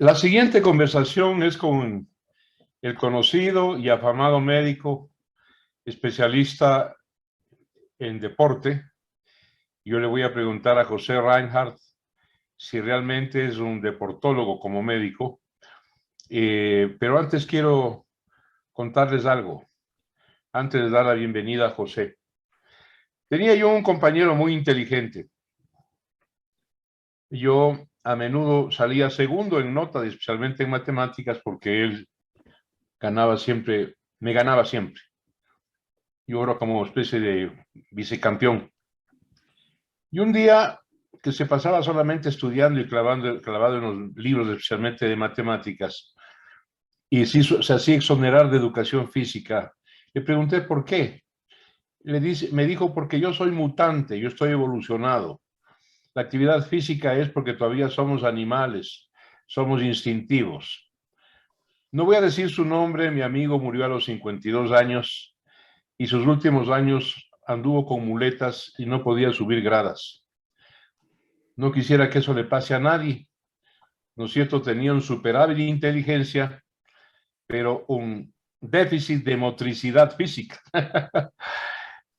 La siguiente conversación es con el conocido y afamado médico especialista en deporte. Yo le voy a preguntar a José Reinhardt si realmente es un deportólogo como médico, pero antes quiero contarles algo, antes de dar la bienvenida a José. Tenía yo un compañero muy inteligente. Yo a menudo salía segundo en notas, especialmente en matemáticas, porque él me ganaba siempre. Yo era como especie de vicecampeón. Y un día que se pasaba solamente estudiando y clavado en los libros, especialmente de matemáticas, y se hacía exonerar de educación física, le pregunté por qué. Me dijo, porque yo soy mutante, yo estoy evolucionado. La actividad física es porque todavía somos animales, somos instintivos. No voy a decir su nombre, mi amigo murió a los 52 años y sus últimos años anduvo con muletas y no podía subir gradas. No quisiera que eso le pase a nadie, ¿no es cierto? Tenía un superávit de inteligencia, pero un déficit de motricidad física.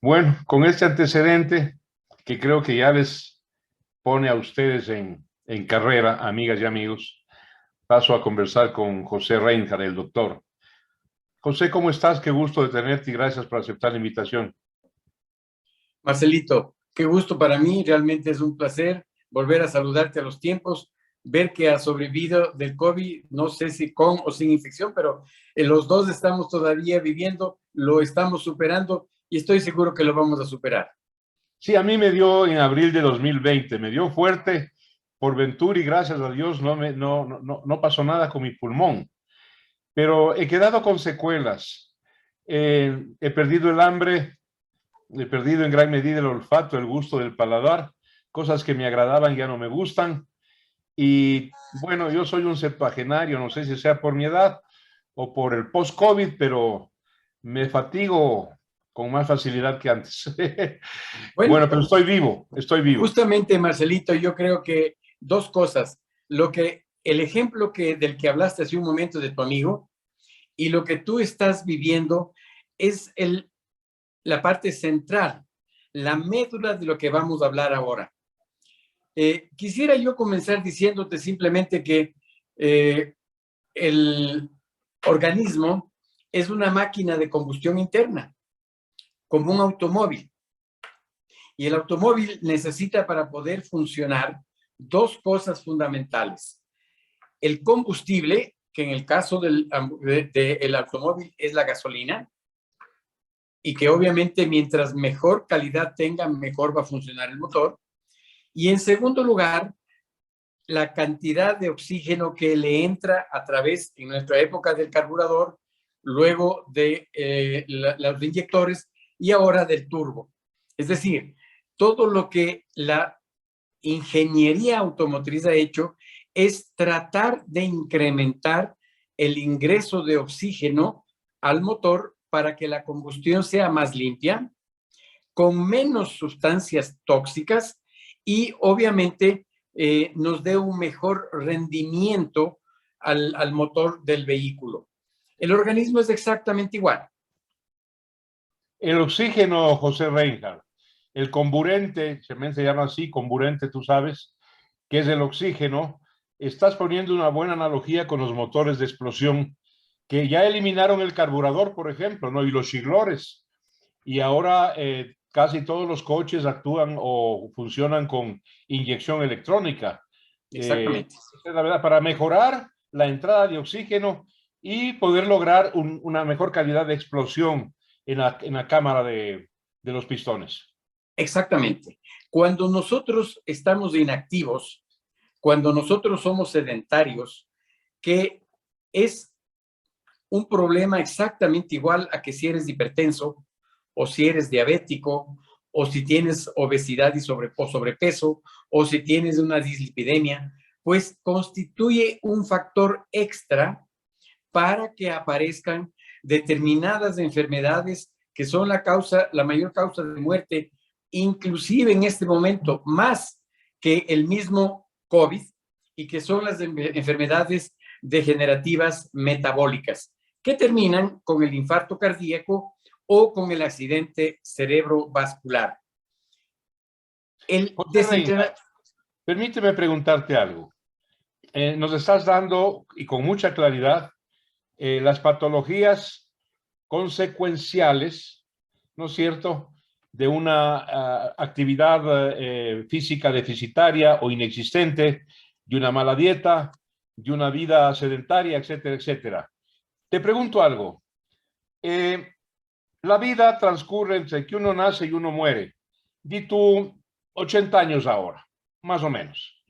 Bueno, con este antecedente, que creo que ya les pone a ustedes en carrera, amigas y amigos, paso a conversar con José Reinhardt, el doctor. José, ¿cómo estás? Qué gusto de tenerte y gracias por aceptar la invitación. Marcelito, qué gusto para mí, realmente es un placer volver a saludarte a los tiempos, ver que has sobrevivido del COVID, no sé si con o sin infección, pero los dos estamos todavía viviendo, lo estamos superando y estoy seguro que lo vamos a superar. Sí, a mí me dio en abril de 2020, me dio fuerte por ventura y gracias a Dios no pasó nada con mi pulmón, pero he quedado con secuelas. He perdido el hambre, he perdido en gran medida el olfato, el gusto del paladar, cosas que me agradaban ya no me gustan. Y bueno, yo soy un septuagenario, no sé si sea por mi edad o por el post-COVID, pero me fatigo con más facilidad que antes. Bueno, Bueno, pero estoy vivo, estoy vivo. justamente Marcelito, yo creo que dos cosas, el ejemplo del que hablaste hace un momento de tu amigo y lo que tú estás viviendo es la parte central, la médula de lo que vamos a hablar ahora. Quisiera yo comenzar diciéndote simplemente que el organismo es una máquina de combustión interna, como un automóvil. Y el automóvil necesita para poder funcionar dos cosas fundamentales. El combustible, que en el caso del automóvil es la gasolina, y que obviamente mientras mejor calidad tenga, mejor va a funcionar el motor. Y en segundo lugar, la cantidad de oxígeno que le entra a través, en nuestra época del carburador, luego de los inyectores y ahora del turbo. Es decir, todo lo que la ingeniería automotriz ha hecho es tratar de incrementar el ingreso de oxígeno al motor para que la combustión sea más limpia, con menos sustancias tóxicas y obviamente nos dé un mejor rendimiento al motor del vehículo. El organismo es exactamente igual. El oxígeno, José Reinhardt, el comburente, se llama así, comburente, tú sabes, que es el oxígeno. Estás poniendo una buena analogía con los motores de explosión que ya eliminaron el carburador, por ejemplo, ¿no? Y los chiglores. Y ahora casi todos los coches actúan o funcionan con inyección electrónica. Exactamente. La verdad, para mejorar la entrada de oxígeno y poder lograr una mejor calidad de explosión en la cámara de los pistones. Exactamente. Cuando nosotros estamos inactivos, cuando nosotros somos sedentarios, que es un problema exactamente igual a que si eres hipertenso o si eres diabético o si tienes obesidad o sobrepeso o si tienes una dislipidemia, pues constituye un factor extra para que aparezcan determinadas enfermedades que son la mayor causa de muerte, inclusive en este momento, más que el mismo COVID y que son las enfermedades degenerativas metabólicas, que terminan con el infarto cardíaco o con el accidente cerebrovascular. Permíteme preguntarte algo. Nos estás dando, y con mucha claridad, las patologías consecuenciales, ¿no es cierto?, de una actividad física deficitaria o inexistente, de una mala dieta, de una vida sedentaria, etcétera, etcétera. Te pregunto algo. La vida transcurre entre que uno nace y uno muere. Di tú 80 años ahora, más o menos.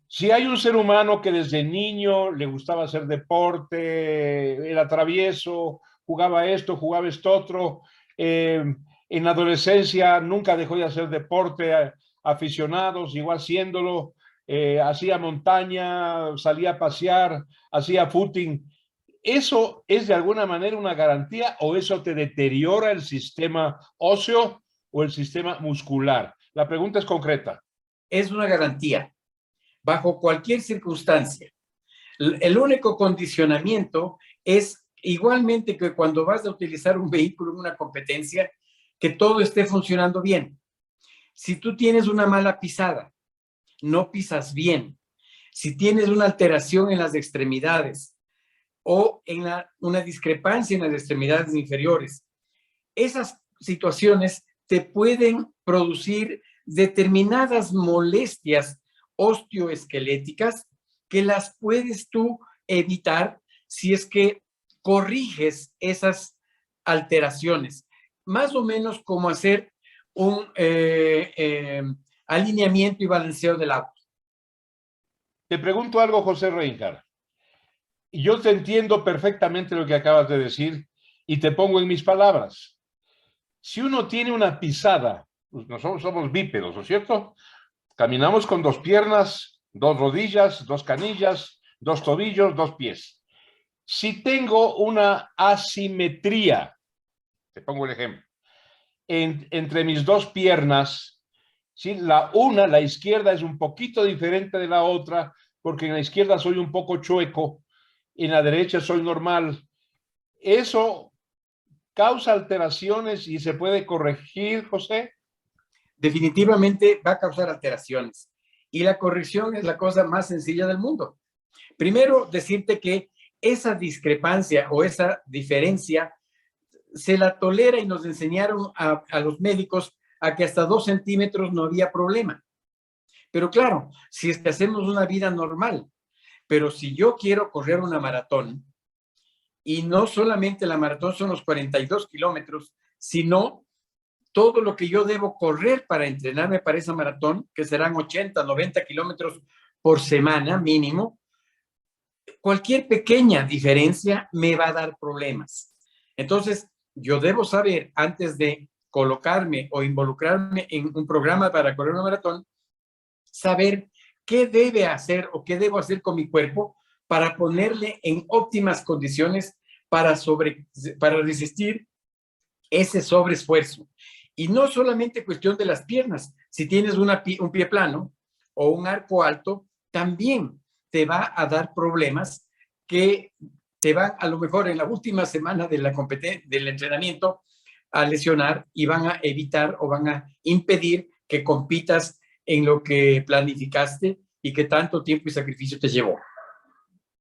Si hay un ser humano que desde niño le gustaba hacer deporte, era travieso, jugaba esto otro, en la adolescencia nunca dejó de hacer deporte, aficionado, siguió haciéndolo, hacía montaña, salía a pasear, hacía footing. ¿Eso es de alguna manera una garantía o eso te deteriora el sistema óseo o el sistema muscular? La pregunta es concreta. Es una garantía, bajo cualquier circunstancia. El único condicionamiento es igualmente que cuando vas a utilizar un vehículo en una competencia, que todo esté funcionando bien. Si tú tienes una mala pisada, no pisas bien. Si tienes una alteración en las extremidades o en una discrepancia en las extremidades inferiores, esas situaciones te pueden producir determinadas molestias osteoesqueléticas que las puedes tú evitar si es que corriges esas alteraciones. Más o menos como hacer un alineamiento y balanceo del auto. Te pregunto algo, José Reinhardt. Yo te entiendo perfectamente lo que acabas de decir y te pongo en mis palabras. Si uno tiene una pisada, pues nosotros somos bípedos, ¿no es cierto? Caminamos con dos piernas, dos rodillas, dos canillas, dos tobillos, dos pies. Si tengo una asimetría, te pongo el ejemplo, entre mis dos piernas, ¿sí? La izquierda es un poquito diferente de la otra, porque en la izquierda soy un poco chueco, en la derecha soy normal. Eso causa alteraciones y se puede corregir, José. Definitivamente va a causar alteraciones. Y la corrección es la cosa más sencilla del mundo. Primero, decirte que esa discrepancia o esa diferencia se la tolera y nos enseñaron a los médicos a que hasta 2 centímetros no había problema. Pero claro, si es que hacemos una vida normal, pero si yo quiero correr una maratón, y no solamente la maratón son los 42 kilómetros, sino todo lo que yo debo correr para entrenarme para esa maratón, que serán 80, 90 kilómetros por semana mínimo, cualquier pequeña diferencia me va a dar problemas. Entonces, yo debo saber, antes de colocarme o involucrarme en un programa para correr una maratón, saber qué debe hacer o qué debo hacer con mi cuerpo para ponerle en óptimas condiciones para resistir ese sobreesfuerzo. Y no solamente cuestión de las piernas. Si tienes un pie plano o un arco alto, también te va a dar problemas que te van a lo mejor en la última semana de del entrenamiento a lesionar y van a evitar o van a impedir que compitas en lo que planificaste y que tanto tiempo y sacrificio te llevó.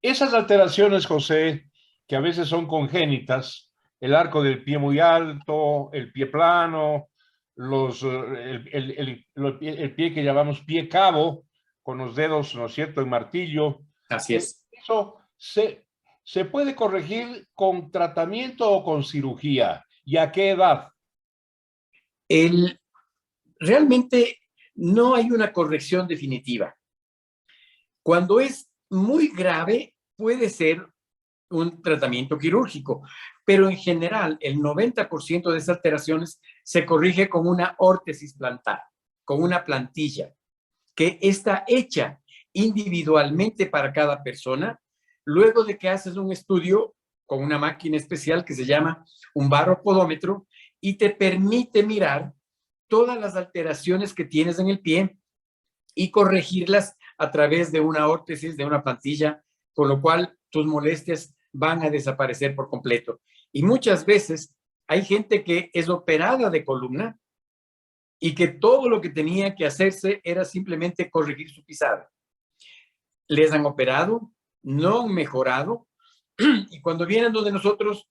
Esas alteraciones, José, que a veces son congénitas, el arco del pie muy alto, el pie plano, el pie que llamamos pie cabo, con los dedos, ¿no es cierto?, en martillo. Así es. Eso se puede corregir con tratamiento o con cirugía. ¿Y a qué edad? Realmente no hay una corrección definitiva. Cuando es muy grave, puede ser un tratamiento quirúrgico, pero en general el 90% de esas alteraciones se corrige con una órtesis plantar, con una plantilla que está hecha individualmente para cada persona, luego de que haces un estudio con una máquina especial que se llama un baropodómetro y te permite mirar todas las alteraciones que tienes en el pie y corregirlas a través de una órtesis, de una plantilla, con lo cual tus molestias van a desaparecer por completo. Y muchas veces hay gente que es operada de columna y que todo lo que tenía que hacerse era simplemente corregir su pisada. Les han operado, no han mejorado, y cuando vienen donde nosotros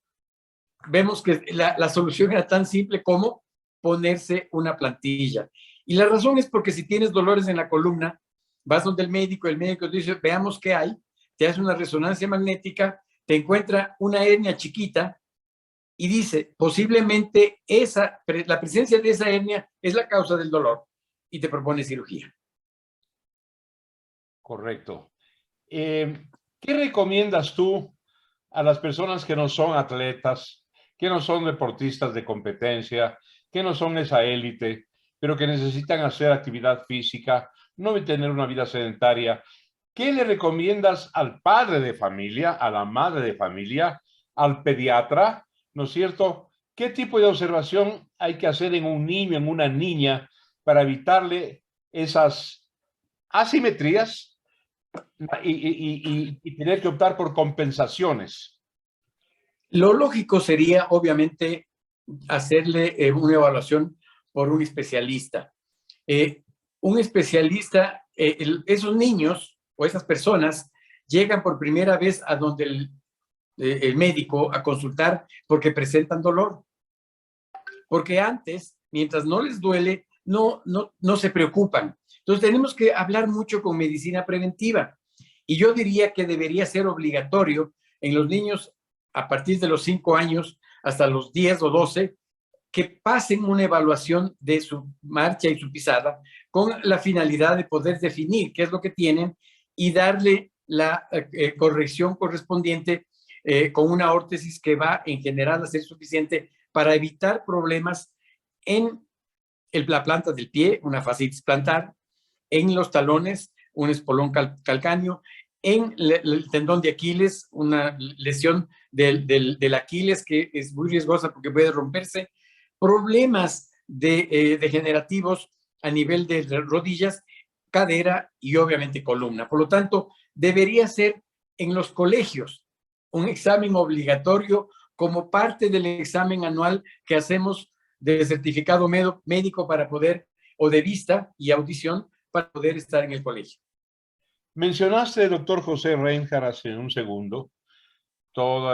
vemos que la solución era tan simple como ponerse una plantilla. Y la razón es porque si tienes dolores en la columna, vas donde el médico te dice, veamos qué hay, te hace una resonancia magnética, te encuentra una hernia chiquita y dice, posiblemente la presencia de esa hernia es la causa del dolor y te propone cirugía. Correcto. ¿Qué recomiendas tú a las personas que no son atletas, que no son deportistas de competencia, que no son esa élite, pero que necesitan hacer actividad física, no tener una vida sedentaria? ¿Qué le recomiendas al padre de familia, a la madre de familia, al pediatra, ¿no es cierto? ¿Qué tipo de observación hay que hacer en un niño, en una niña, para evitarle esas asimetrías y tener que optar por compensaciones? Lo lógico sería, obviamente, hacerle una evaluación por un especialista. Un especialista, esos niños o esas personas llegan por primera vez a donde el médico a consultar porque presentan dolor. Porque antes, mientras no les duele, no se preocupan. Entonces tenemos que hablar mucho con medicina preventiva. Y yo diría que debería ser obligatorio en los niños a partir de los 5 años hasta los 10 o 12, que pasen una evaluación de su marcha y su pisada con la finalidad de poder definir qué es lo que tienen y darle la corrección correspondiente con una órtesis que va en general a ser suficiente para evitar problemas en la planta del pie, una fascitis plantar, en los talones, un espolón calcáneo, en el tendón de Aquiles, una lesión del Aquiles que es muy riesgosa porque puede romperse, problemas degenerativos a nivel de rodillas, cadera y obviamente columna. Por lo tanto, debería ser en los colegios un examen obligatorio como parte del examen anual que hacemos de certificado médico para poder, o de vista y audición, para poder estar en el colegio. Mencionaste, doctor José Reinhardt, hace un segundo, todo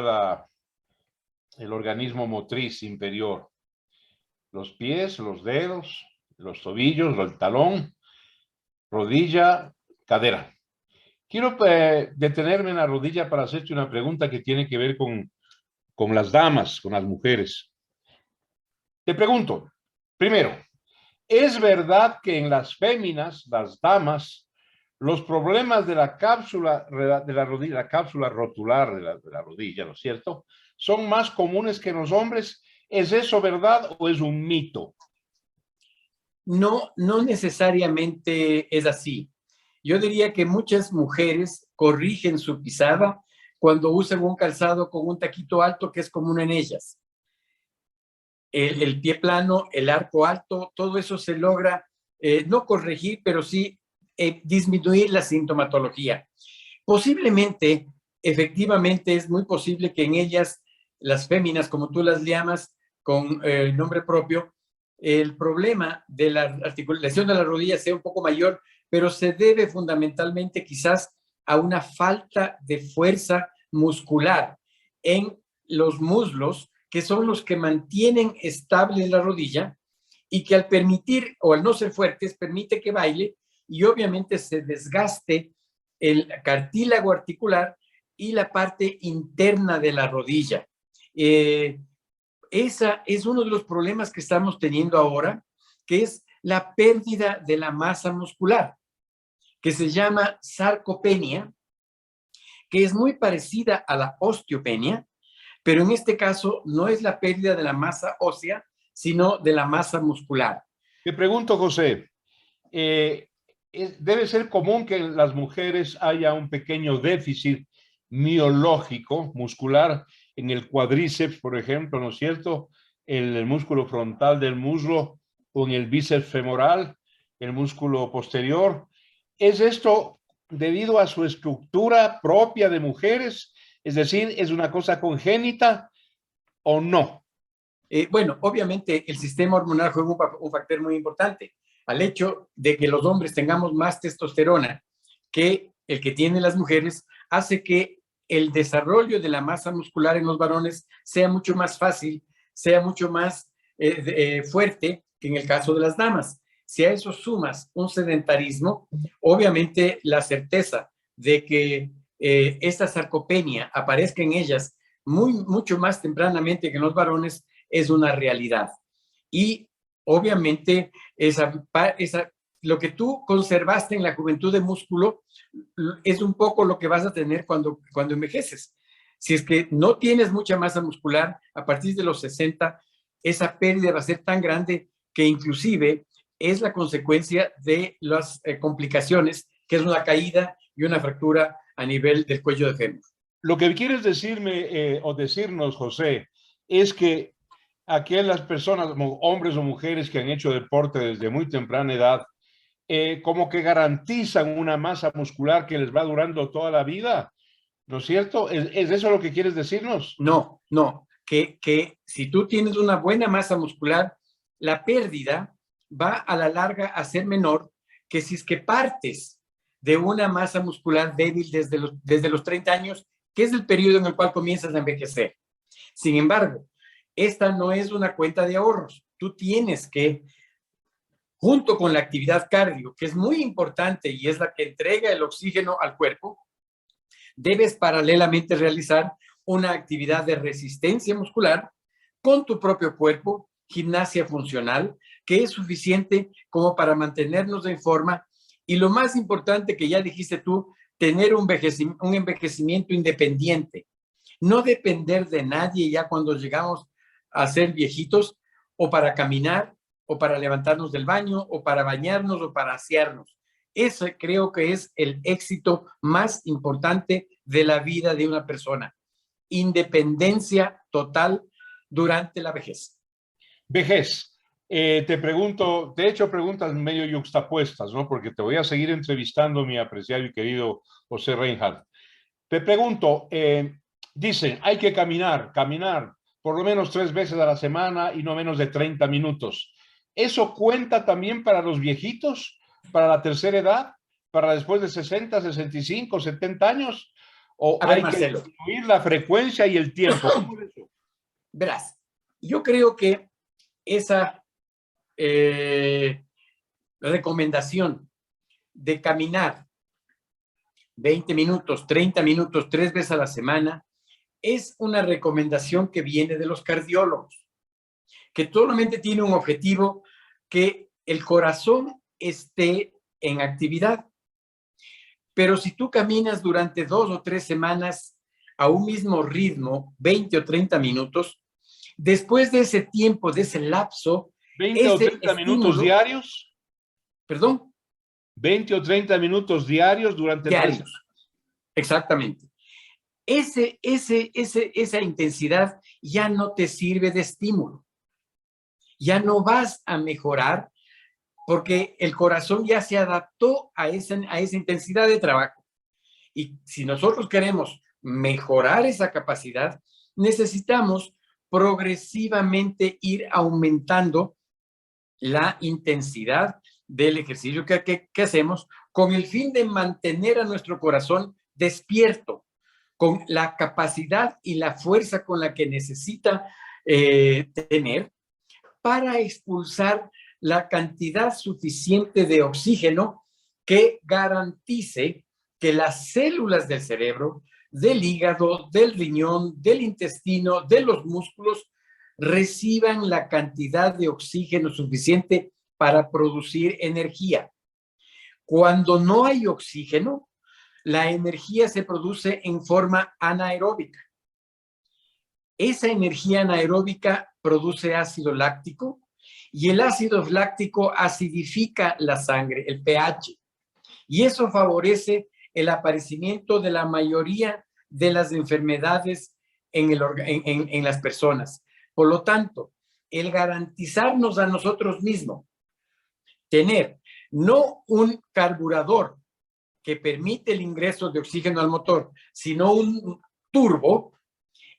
el organismo motriz inferior, los pies, los dedos, los tobillos, el talón, rodilla, cadera. Quiero detenerme en la rodilla para hacerte una pregunta que tiene que ver con las damas, con las mujeres. Te pregunto, primero, ¿es verdad que en las féminas, las damas, los problemas de la cápsula de la rodilla, la cápsula rotular de la rodilla, ¿no es cierto?, son más comunes que en los hombres? ¿Es eso verdad o es un mito? No necesariamente es así. Yo diría que muchas mujeres corrigen su pisada cuando usan un calzado con un taquito alto que es común en ellas. El pie plano, el arco alto, todo eso se logra no corregir, pero sí disminuir la sintomatología. Posiblemente, efectivamente, es muy posible que en ellas, las féminas, como tú las llamas, con nombre propio, el problema de la articulación de la rodilla sea un poco mayor, pero se debe fundamentalmente quizás a una falta de fuerza muscular en los muslos, que son los que mantienen estable la rodilla y que al permitir o al no ser fuertes permite que baile y obviamente se desgaste el cartílago articular y la parte interna de la rodilla. Esa es uno de los problemas que estamos teniendo ahora, que es la pérdida de la masa muscular, que se llama sarcopenia, que es muy parecida a la osteopenia, pero en este caso no es la pérdida de la masa ósea, sino de la masa muscular. Te pregunto, José, debe ser común que en las mujeres haya un pequeño déficit miológico, muscular, en el cuádriceps, por ejemplo, ¿no es cierto? El músculo frontal del muslo, o en el bíceps femoral, el músculo posterior. ¿Es esto debido a su estructura propia de mujeres? Es decir, ¿es una cosa congénita o no? Bueno, obviamente el sistema hormonal juega un factor muy importante. Al hecho de que los hombres tengamos más testosterona que el que tienen las mujeres, hace que el desarrollo de la masa muscular en los varones sea mucho más fácil, sea mucho más fuerte que en el caso de las damas. Si a eso sumas un sedentarismo, obviamente la certeza de que esta sarcopenia aparezca en ellas mucho más tempranamente que en los varones es una realidad. Y obviamente lo que tú conservaste en la juventud de músculo es un poco lo que vas a tener cuando envejeces. Si es que no tienes mucha masa muscular, a partir de los 60, esa pérdida va a ser tan grande que inclusive es la consecuencia de las complicaciones, que es una caída y una fractura a nivel del cuello de fémur. Lo que quieres decirme o decirnos, José, es que aquellas personas, hombres o mujeres que han hecho deporte desde muy temprana edad, como que garantizan una masa muscular que les va durando toda la vida, ¿no es cierto? ¿Es eso lo que quieres decirnos? No, no, que si tú tienes una buena masa muscular, la pérdida va a la larga a ser menor que si es que partes de una masa muscular débil desde los 30 años, que es el periodo en el cual comienzas a envejecer. Sin embargo, esta no es una cuenta de ahorros. Tú tienes que, junto con la actividad cardio, que es muy importante y es la que entrega el oxígeno al cuerpo, debes paralelamente realizar una actividad de resistencia muscular con tu propio cuerpo, gimnasia funcional, que es suficiente como para mantenernos en forma. Y lo más importante que ya dijiste tú, tener un envejecimiento independiente. No depender de nadie ya cuando llegamos a ser viejitos, o para caminar, o para levantarnos del baño, o para bañarnos, o para asearnos. Ese creo que es el éxito más importante de la vida de una persona. Independencia total durante la vejez. Vejez. Te pregunto, te he hecho preguntas medio yuxtapuestas, ¿no? Porque te voy a seguir entrevistando, mi apreciado y querido José Reinhardt. Te pregunto, dicen, hay que caminar por lo menos 3 veces a la semana y no menos de 30 minutos. ¿Eso cuenta también para los viejitos, para la tercera edad, para después de 60, 65, 70 años? ¿O A ver, hay que Marcelo, disminuir la frecuencia y el tiempo? ¿Cómo es eso? verás, yo creo que esa recomendación de caminar 20 minutos, 30 minutos, 3 veces a la semana, es una recomendación que viene de los cardiólogos, que solamente tiene un objetivo, que el corazón esté en actividad. Pero si tú caminas durante 2 o 3 semanas a un mismo ritmo, 20 o 30 minutos, después de ese tiempo, de ese lapso, 20 o ese 30 minutos estímulo, diarios, perdón, 20 o 30 minutos diarios durante 3 diarios, exactamente. Esa intensidad ya no te sirve de estímulo. Ya no vas a mejorar porque el corazón ya se adaptó a esa intensidad de trabajo. Y si nosotros queremos mejorar esa capacidad, necesitamos progresivamente ir aumentando la intensidad del ejercicio que hacemos con el fin de mantener a nuestro corazón despierto, con la capacidad y la fuerza con la que necesita tener para expulsar la cantidad suficiente de oxígeno que garantice que las células del cerebro, del hígado, del riñón, del intestino, de los músculos, reciban la cantidad de oxígeno suficiente para producir energía. Cuando no hay oxígeno, la energía se produce en forma anaeróbica. Esa energía anaeróbica produce ácido láctico y el ácido láctico acidifica la sangre, el pH, y eso favorece el aparecimiento de la mayoría de las enfermedades en las personas. Por lo tanto, el garantizarnos a nosotros mismos tener no un carburador que permite el ingreso de oxígeno al motor, sino un turbo,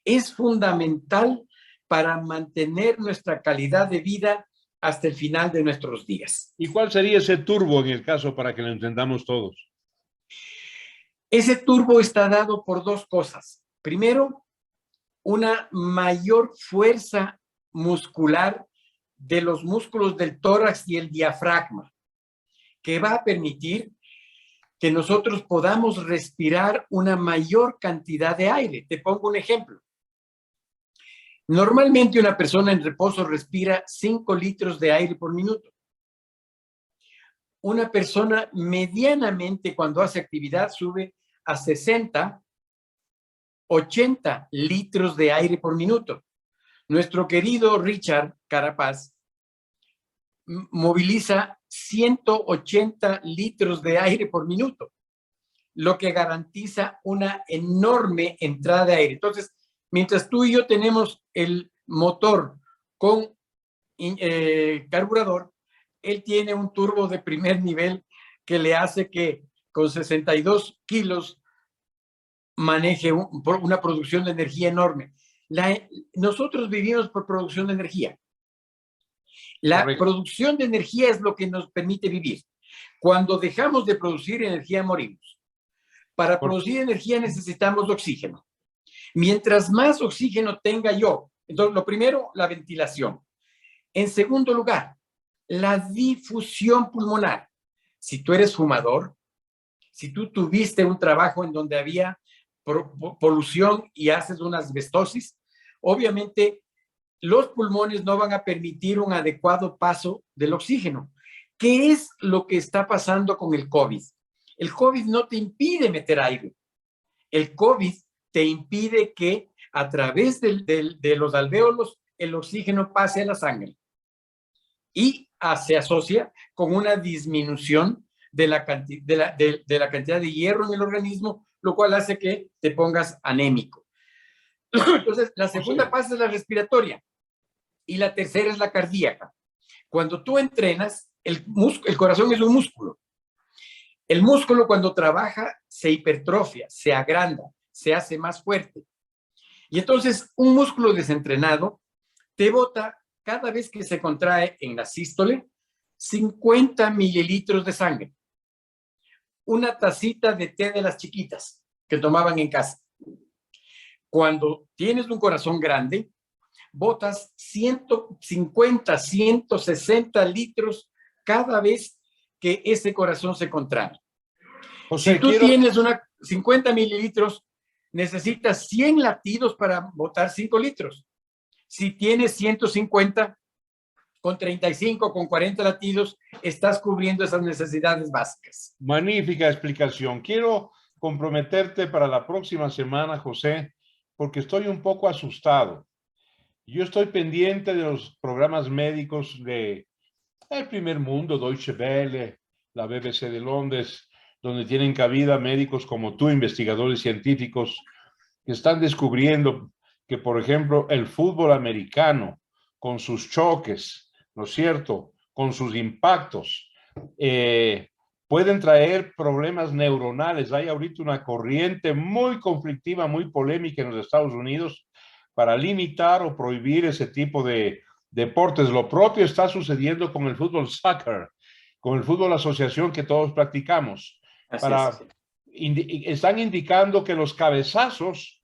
es fundamental para mantener nuestra calidad de vida hasta el final de nuestros días. ¿Y cuál sería ese turbo en el caso para que lo entendamos todos? Ese turbo está dado por dos cosas. Primero, una mayor fuerza muscular de los músculos del tórax y el diafragma, que va a permitir que nosotros podamos respirar una mayor cantidad de aire. Te pongo un ejemplo. Normalmente una persona en reposo respira 5 litros de aire por minuto. Una persona medianamente cuando hace actividad sube a 60, 80 litros de aire por minuto. Nuestro querido Richard Carapaz moviliza 180 litros de aire por minuto, lo que garantiza una enorme entrada de aire. Entonces, mientras tú y yo tenemos el motor con carburador, él tiene un turbo de primer nivel que le hace que con 62 kilos maneje una producción de energía enorme. Nosotros vivimos por producción de energía. La producción de energía es lo que nos permite vivir. Cuando dejamos de producir energía, morimos. Para producir energía necesitamos oxígeno. Mientras más oxígeno tenga yo, entonces lo primero, la ventilación. En segundo lugar, la difusión pulmonar. Si tú eres fumador, si tú tuviste un trabajo en donde había polución y haces una asbestosis, obviamente los pulmones no van a permitir un adecuado paso del oxígeno. ¿Qué es lo que está pasando con el COVID? El COVID no te impide meter aire. El COVID te impide que a través de los alvéolos el oxígeno pase a la sangre. Y se asocia con una disminución de la cantidad de hierro en el organismo, lo cual hace que te pongas anémico. Entonces, la segunda fase es la respiratoria y la tercera es la cardíaca. Cuando tú entrenas, el corazón es un músculo. El músculo cuando trabaja se hipertrofia, se agranda, se hace más fuerte. Y entonces un músculo desentrenado te bota cada vez que se contrae en la sístole 50 mililitros de sangre. Una tacita de té de las chiquitas que tomaban en casa. Cuando tienes un corazón grande, botas 150, 160 litros cada vez que ese corazón se contrae. Si tú tienes 50 mililitros, necesitas 100 latidos para botar 5 litros. Si tienes 150, con 35, con 40 latidos, estás cubriendo esas necesidades básicas. Magnífica explicación. Quiero comprometerte para la próxima semana, José, porque estoy un poco asustado. Yo estoy pendiente de los programas médicos de El Primer Mundo, Deutsche Welle, la BBC de Londres, donde tienen cabida médicos como tú, investigadores científicos, que están descubriendo que, por ejemplo, el fútbol americano, con sus choques, ¿no es cierto?, con sus impactos, pueden traer problemas neuronales. Hay ahorita una corriente muy conflictiva, muy polémica en los Estados Unidos para limitar o prohibir ese tipo de deportes. Lo propio está sucediendo con el fútbol soccer, con el fútbol asociación que todos practicamos. Están indicando que los cabezazos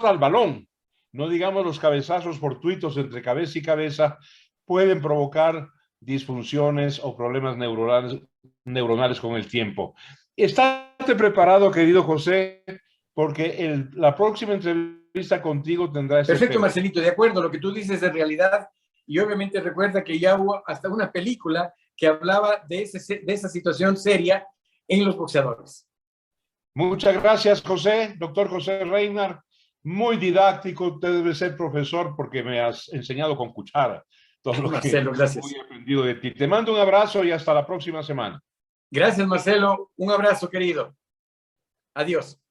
al balón, no digamos los cabezazos fortuitos entre cabeza y cabeza, pueden provocar disfunciones o problemas neuronales con el tiempo. Estate preparado, querido José, porque la próxima entrevista contigo tendrá ese Perfecto, tema. Marcelito, de acuerdo, lo que tú dices es realidad, y obviamente recuerda que ya hubo hasta una película que hablaba de esa situación seria en los boxeadores. Muchas gracias, José, doctor José Reynard, muy didáctico. Usted debe ser profesor porque me has enseñado con cuchara todo lo Marcelo, que gracias. he aprendido de ti. Te mando un abrazo y hasta la próxima semana. Gracias, Marcelo. Un abrazo, querido. Adiós.